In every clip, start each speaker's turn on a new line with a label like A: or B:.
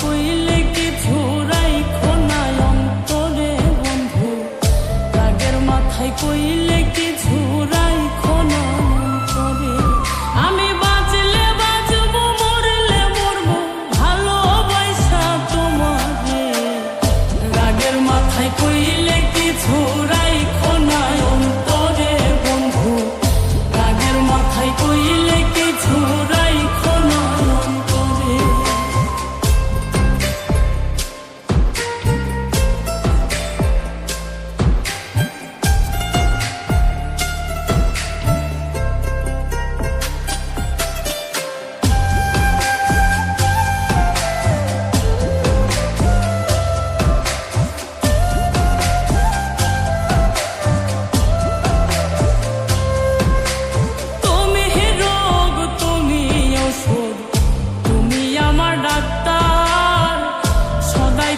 A: কইলে কিছু রাইখো না অন্তরে বন্ধু, রাগের মাথায় কইলে কিছু রাইখো না অন্তরে। আমি বাঁচলে বাঁচবো, মরলে মরবো, ভালোবাসা তোমারে। রাগের মাথায় কইলে কিছু রাইখো না অন্তরে বন্ধু, রাগের মাথায় কইলে কিছু রাইখো না অন্তরে।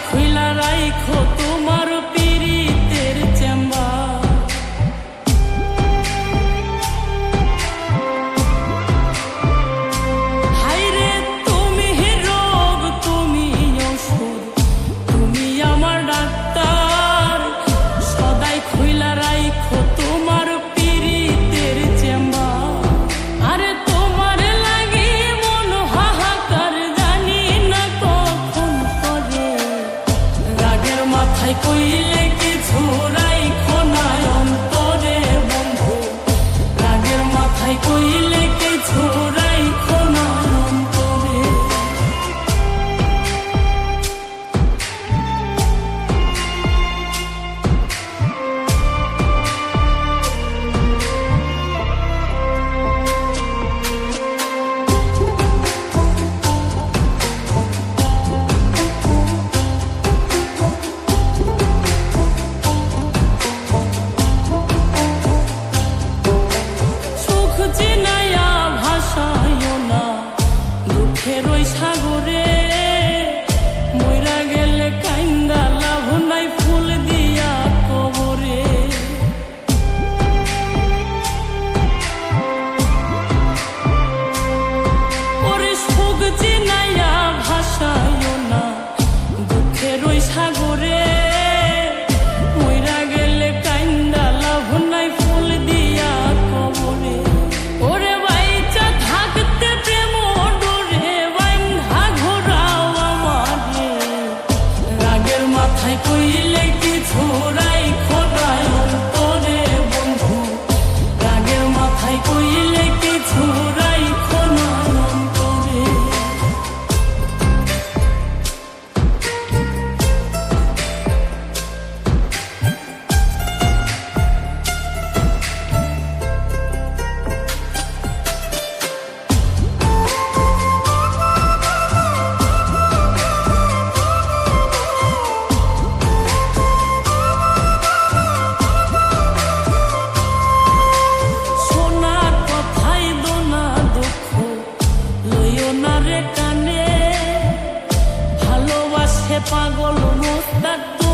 A: খুইলা রাইখো তোমার পীড়িতের চেম্বার। হায়রে তুমি রোগ, তুমি ওষুধ, তুমি আমার ডাক্তার। সদাই খুইলা রাইখো তোমার পীড়িতের চেম্বার। আরে তোমার লাগি মন হাহাকার, জানি না কখন করে। রাগের মাথায় কইলে কিছু রাইখো না অন্তরে বন্ধু, রাগের মাথায় কইলে কিছু রাইখো না অন্তরে। ওই সাগরে মইরা গেলে কাইন্দা লাভ নাই, ফুল দিয়া কবরে। ওরে সুখ চিনাইয়া ভাসাইও না দুঃখের ওই সাগরে, মইরা গেলে কাইন্দা লাভ নাই, ফুল দিয়া কবরে। ওরে বাইচা থাকতে প্রেম মাথায় কইলে কিছু রাইখো না অন্তরে বন্ধু, রাগের মাথায় কইলে কিছু রাইখো না অন্তরে। পাগল মোস্তাক।